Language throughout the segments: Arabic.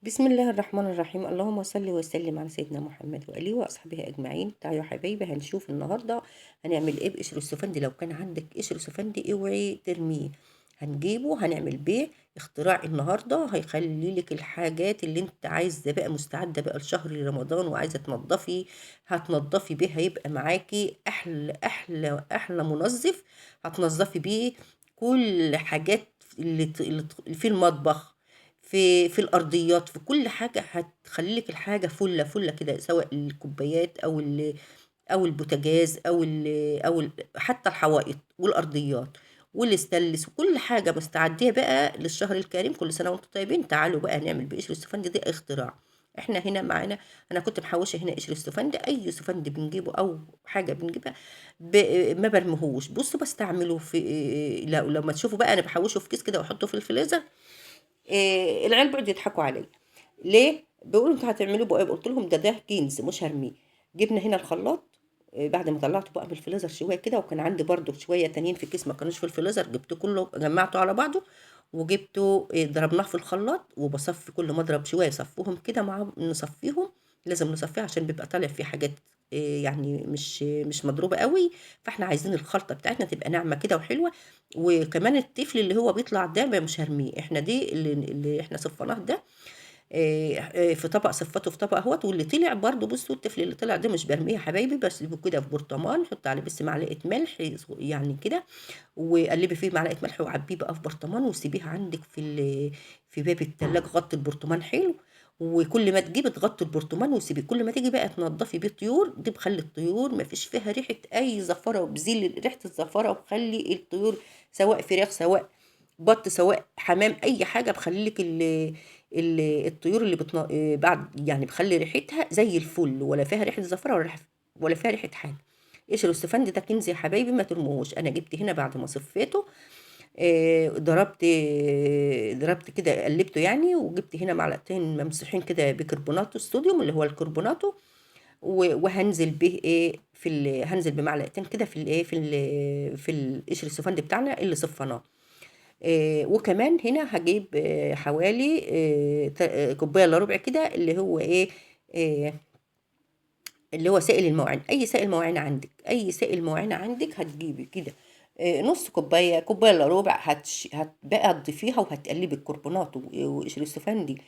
بسم الله الرحمن الرحيم. اللهم صل وسلم على سيدنا محمد وآله وأصحابه أجمعين. تعالوا يا حبايبي هنشوف النهاردة هنعمل ايه بقشر السفندي. لو كان عندك قشر سفندي اوعي ترميه، هنجيبه هنعمل بيه اختراع النهاردة هيخلي لك الحاجات اللي انت عايزة بقى مستعدة بقى لشهر رمضان وعايزة تنضفي، هتنضفي بيه هيبقى معاكي أحلى أحلى أحلى منظف. هتنظفي بيه كل حاجات اللي في المطبخ، في الأرضيات، في كل حاجة هتخلّي لِك الحاجة فُلّة، فُلّة كده، سواء الكوبايات أو البوتاجاز أو حتى الحوائط والأرضيات والستانلس وكل حاجة مستعدية بقى للشهر الكريم. كل سنة وأنتم طيبين. تعالوا بقى نعمل بقشر السفنج ده اختراع. إحنا هنا معانا، أنا كنت محوّشة هنا قشر السفنج، أي سفنج بنجيبه أو حاجة بنجيبها ب ما بارميهوش. بُصّوا باستعمله في لمّا تشوفوا بقى أنا باحوّشه في كيس كده وأحطه في الفريزر. العيال بيقعدوا يضحكوا عليّا، ليه؟ بيقولوا أنتم هتعملوا بيه إيه؟ قُلت لهم ده كنز مش هارميه. جِبنا هنا الخلاط، بعد ما طلّعته بقى من الفريزر شوية كده، وكان عندي برضه شوية تانيين في كيس ما كانوش في الفريزر، جِبته كلّه جمّعته على بعضه وجِبته ضربناه في الخلاط، وباصفّي كل ما أضرب شوية أصفّوهم كده مع نصفّيهم، لازم نصفّيها عشان بيبقى طالع فيه حاجات يعني مش مضروبة أوي، فإحنا عايزين الخلطة بتاعتنا تبقى ناعمة كده وحلوة. وكمان التفل اللي هو بيطلع ده مش هارميه، إحنا دي اللي إحنا صفّيناه ده في طبق، صفّيته في طبق أهوّة، واللي طلع برضه بُصّوا التفل اللي طلع ده مش بارميه يا حبايبي، باسيبه كده في برطمان، نحط عليه بس معلقة ملح يعني كده، وقلّبي فيه معلقة ملح وعبّيه بقى في برطمان وسيبيه عندِك في باب التلاجة، غطّي البرطمان حلو، وكل ما تجيبي تغطّي البرطمان وسيبيه، كل ما تيجي بقى تنضّفي بيه طيور، دي بخلّي الطيور ما فيش فيها ريحة أي زفارة، وبزيل ريحة الزفارة، وبخلّي الطيور سواء فراخ سواء بَط سواء حمام أي حاجة، باخلّي لِك الطيور اللي بعد يعني باخلّي ريحتها زي الفل، ولا فيها ريحة زفرة ولا فيها ريحة حاجة. قشر السفند ده كنز يا حبايبي ما ترموهوش. أنا جِبت هنا بعد ما صفّيته ضربت كده قلّبته يعني، وجِبت هنا معلقتين ممسوحين كده بيكربوناتو الصوديوم اللي هو الكربوناتو، وهانزل به إيه هانزل بمعلقتين كده في القشر السفند بتاعنا اللي صفّيناه. وكمان هنا هاجيب حوالي كوباية إلا ربع كده آآ اللي هو سائل المواعين، أي سائل مواعين عندِك، أي سائل مواعين عندِك هتجيبي كده نُص كوباية، كوباية إلا ربع بقى تضيفيها وهتقلّبي الكربونات وقشر السفندي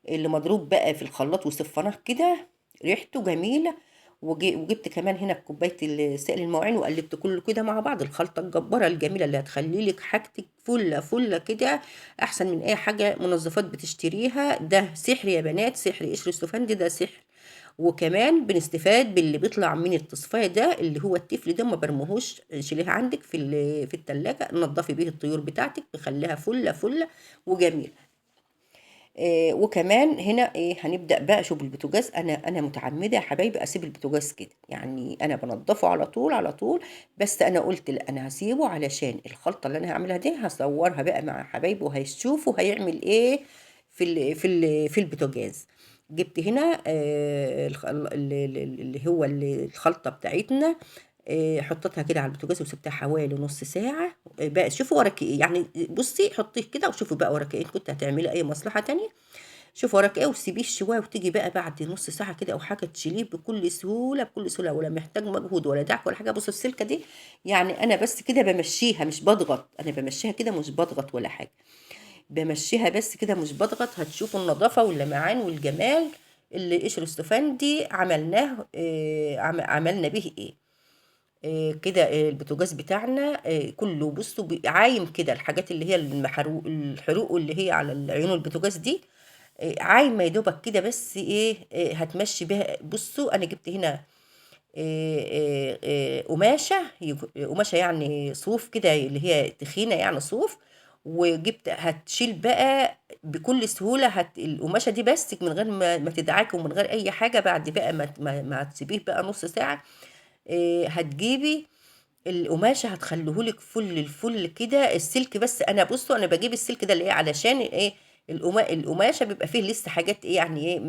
اللي مضروب بقى في الخلاط وصفّيناه كده، ريحته جميلة. وجبت كمان هنا كوباية سائل المواعين وقلّبت كلّه كده مع بعض، الخلطة الجبارة الجميلة اللي هتخلّي لِك حاجتِك فُلّة، فُلّة كده أحسن من أي حاجة منظفات بتشتريها. ده سحر يا بنات، سحر قشر السفندي ده سحر. وكمان بنستفاد باللي بيطلع من التصفية ده اللي هو التفل ده ما بارميهوش، شيليه عندِك في التلاجة، نضّفي بيه الطيور بتاعتِك بيخلّيها فُلّة، فُلّة وجميلة. وكمان هنا هنبدأ بقى شوفوا البوتاجاز، أنا متعمدة يا حبايبي أسيب البوتاجاز كده، يعني أنا بانضّفه على طول، على طول، بس أنا قُلت لأ أنا هاسيبه علشان الخلطة اللي أنا هاعملها دي هاصورها بقى مع حبايبي وهيشوفوا هيعمل إيه في البوتاجاز. جِبت هنا الخ ال ال ال اللي هو الخلطة بتاعتنا، حطيتها كده على البوتاجاز وسِبتها حوالي نُص ساعة. بقى شوفي وراكِ إيه، يعني بُصّي حطيه كده وشوفي بقى وراكِ إيه، إن كنتِ هتعملي أي مصلحة تانية شوفي وراكِ إيه وسيبيه شوية، وتيجي بقى بعد نُص ساعة كده أو حاجة تشيليه بكل سهولة، بكل سهولة، ولا محتاج مجهود ولا دعك ولا حاجة. بُصّوا السلكة دي يعني أنا بس كده بامشّيها مش باضغط، أنا بامشّيها كده مش باضغط ولا حاجة، بامشّيها بس كده مش باضغط. هتشوفوا النضافة واللمعان والجمال اللي قشر السفندي عملناه عملنا به إيه. كده البوتاجاز بتاعنا كُلّه بُصّوا عايم كده، الحاجات اللي هي الحروق اللي هي على عيون البوتاجاز دي عايمة يا دوبك كده بس إيه، هتمشّي بيها. بُصّوا أنا جِبت هنا قماشة قماشة يعني صوف كده اللي هي تخينة يعني صوف، وجِبت هتشيل بقى بكل سهولة القماشة دي بس من غير ما تدعكي ومن غير أي حاجة بعد بقى ما تسيبيه بقى نُص ساعة. هتجيبي القماشة هتخلّيه لِك فُل الفُل كده، السلك بس أنا بُصّوا أنا باجيب السلك ده لإيه، علشان إيه، القماشة بيبقى فيه لسه حاجات إيه، يعني إيه،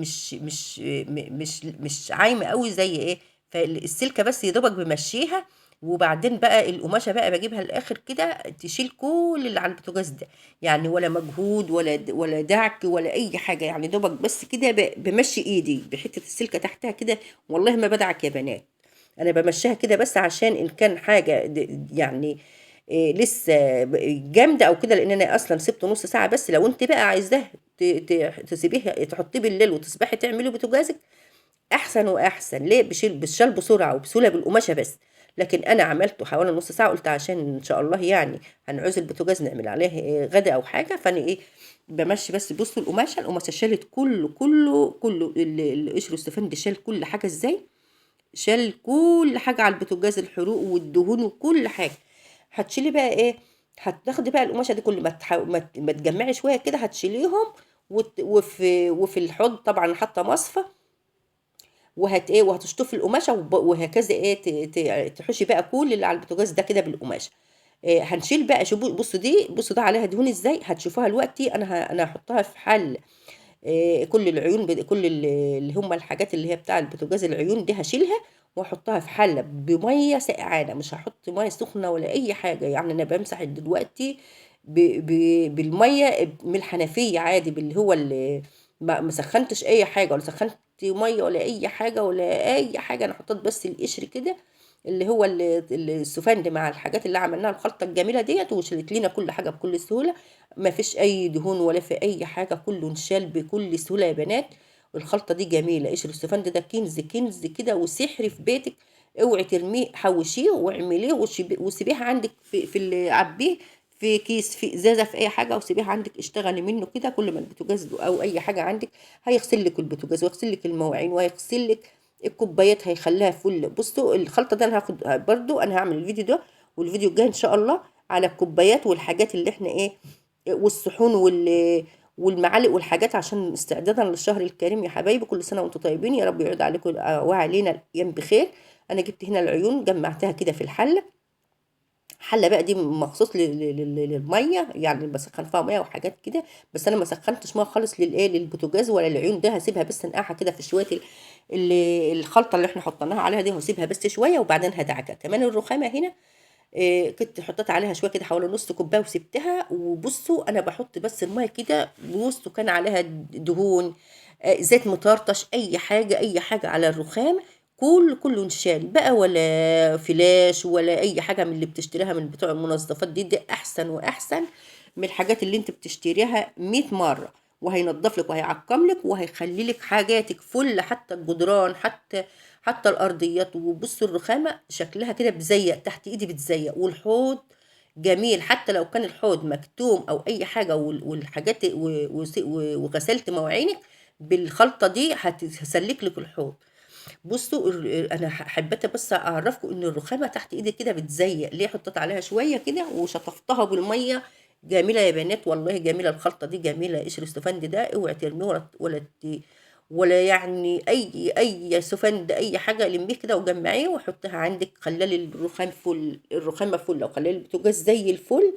مش عايمة أوي زي إيه، السلكة بس يا دوبك بامشّيها وبعدين بقى القماشه بقى بجيبها الاخر كده تشيل كل اللي على البوتاجاز ده، يعني ولا مجهود ولا دعك ولا اي حاجه، يعني دوبك بس كده بمشي ايدي بحته السلكه تحتها كده، والله ما بدعك يا بنات. انا بمشيها كده بس عشان ان كان حاجه يعني لسه جامده او كده، لان انا اصلا سبته نص ساعه بس. لو انت بقى عايزاه تسيبيه تحطيه بالليل وتصبحي تعملي بوتاجازك، احسن واحسن. ليه؟ بشال بسرعه وبسهوله بالقماشه بس. لكن انا عملته حوالي نص ساعه، قلت عشان ان شاء الله يعني هنعوز البوتاجاز نعمل عليه غدا او حاجه، فانا ايه بمشي بس. بصوا القماشه شالت كله القشر والسفنج شال كل حاجه ازاي، شال كل حاجه على البوتاجاز، الحروق والدهون وكل حاجه. هتشيلي بقى ايه؟ هتاخدي بقى القماشه دي كل ما تجمعي شويه كده هتشيليهم، وفي الحوض طبعا حاطه مصفى، وهتشطفي القماشه وهكذا تحشي بقى كل اللي على البوتاجاز ده كده بالقماشه. هنشيل بقى. شوفوا بصوا دي، بصوا ده عليها دهون ازاي، هتشوفوها دلوقتي. انا هحطها في حل. كل العيون كل اللي هم الحاجات اللي هي بتاع البوتاجاز، العيون دي هشيلها واحطها في حله بميه ساقعه، مش هحط ميه سخنه ولا اي حاجه. يعني انا بمسح دلوقتي بالميه من الحنفيه عادي، باللي هو اللي ما سخنتش اي حاجه ولا سخنت ميه ولا اي حاجه ولا اي حاجه. انا حطيت بس القشر كده اللي هو السفند مع الحاجات اللي عملناها الخلطه الجميله ديت، وشلت لنا كل حاجه بكل سهوله. ما فيش اي دهون ولا في اي حاجه، كله انشال بكل سهوله يا بنات. والخلطه دي جميله. قشر السفند ده كنز كنز كده وسحر في بيتك. اوعي ترميه، حوشيه واعمليه وسيبيه عندك في اللي عبيه في كيس، في ازازه، في اي حاجه، وسيبيه عندك اشتغلي منه كده. كل ما البوتاجاز او اي حاجه عندك هيغسل لك البوتاجاز ويغسل لك المواعين ويغسل لك الكوبايات، هيخليها فل. بصوا الخلطه ده انا هاخد برضو، انا هعمل الفيديو ده والفيديو الجاي ان شاء الله على الكوبايات والحاجات اللي احنا ايه، والصحون والمعالق والحاجات، عشان استعدادا للشهر الكريم يا حبايبي. كل سنه وانتم طيبين، يا رب يعود عليكم وعلينا الايام بخير. انا جبت هنا العيون جمعتها كده في الحله. حله بقى دي مخصوص للميه، يعني بسخن فيها ميه وحاجات كده. بس انا ما سخنتش ميه خالص للبوتاجاز ولا العيون ده. هسيبها بس نقعها كده في شويه الخلطه اللي احنا حطيناها عليها دي، هسيبها بس شويه وبعدين هدعكها. كمان الرخامه هنا كنت حطيت عليها شويه كده حوالي نص كوبايه وسبتها. وبصوا انا بحط بس الميه كده، بصوا كان عليها دهون، زيت مطرطش، اي حاجه على الرخام، كله انشال بقى، ولا فلاش ولا اي حاجه من اللي بتشتريها من بتوع المنظفات دي احسن واحسن من الحاجات اللي انت بتشتريها 100 مره. وهينضف لك وهيعقم لك وهيخلي لك حاجاتك فل، حتى الجدران، حتى الارضيات. وبصوا الرخامه شكلها كده بزيق تحت ايدي، بتزيق. والحوض جميل، حتى لو كان الحوض مكتوم او اي حاجه والحاجات وغسلت مواعينك بالخلطه دي هتسلك لك الحوض. بصوا انا حبيت بس اعرفكم ان الرخامه تحت ايدي كده بتزيق ليه، حطيت عليها شويه كده وشطفتها بالميه. جميله يا بنات، والله جميله الخلطه دي، جميله. قشر السفند ده اوعي ترميه ولا يعني اي سفند اي حاجه، لميه كده وجمعيه وحطها عندك. خلال الرخامه فل، لو خلال البوتاجاز زي الفل.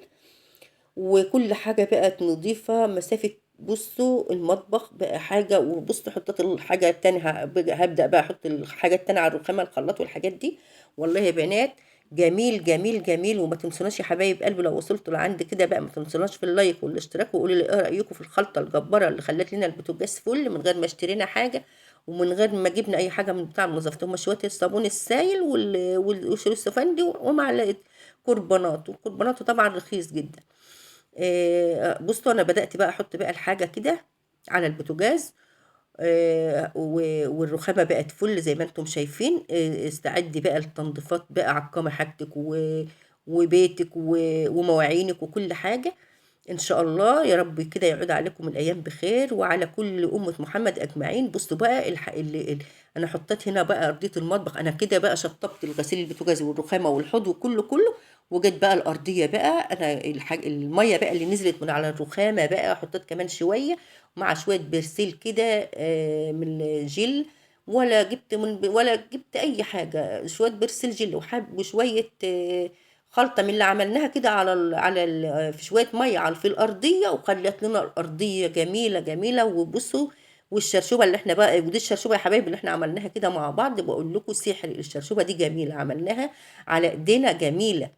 وكل حاجة بقت نظيفة مسافة. بصوا المطبخ بقى حاجة. وبصوا حطيت الحاجة التانية، هبدأ بقى أحط الحاجة التانية على الرخامة، الخلاط والحاجات دي. والله يا بنات جميل جميل جميل. وما تنسوناش يا حبايب قلبي، لو وصلتوا لعند كده بقى ما تنسوناش في اللايك والاشتراك، وقولوا لي ايه رأيكم في الخلطة الجبارة اللي خلت لنا البوتاجاز فل من غير ما اشترينا حاجة ومن غير ما جبنا اي حاجة من بتاع المنظفات. هما شوية الصابون السائل والشريط السفندي ومعلقة كربونات، وكربوناته طبعا رخيص جدا. بصوا انا بدأت بقى احط بقى الحاجة كده على البوتاجاز. والرخامة بقت فل زي ما انتم شايفين. استعدي بقى التنظيفات بقى، عقمي حاجتك وبيتك ومواعينك وكل حاجة. ان شاء الله يا رب كده يعود عليكم الايام بخير وعلى كل امه محمد اجمعين. بصوا بقى انا حطيت هنا بقى ارضيه المطبخ. انا كده بقى شطبت الغسيل البوتاجاز والرخامه والحوض وكله. وجت بقى الارضيه بقى، انا الميه بقى اللي نزلت من على الرخامه بقى حطيت كمان شويه مع شويه برسيل كده من الجل. ولا جبت اي حاجه، شويه برسيل جل وشويه خلطة من اللي عملناها كده في شوية مية في الأرضية، وخلت لنا الأرضية جميلة جميلة. وبصوا والشرشوبه اللي احنا بقى، ودي الشرشوبه يا حبايبي اللي احنا عملناها كده مع بعض، بقول لكم سحر الشرشوبه دي جميله، عملناها على ايدينا جميله.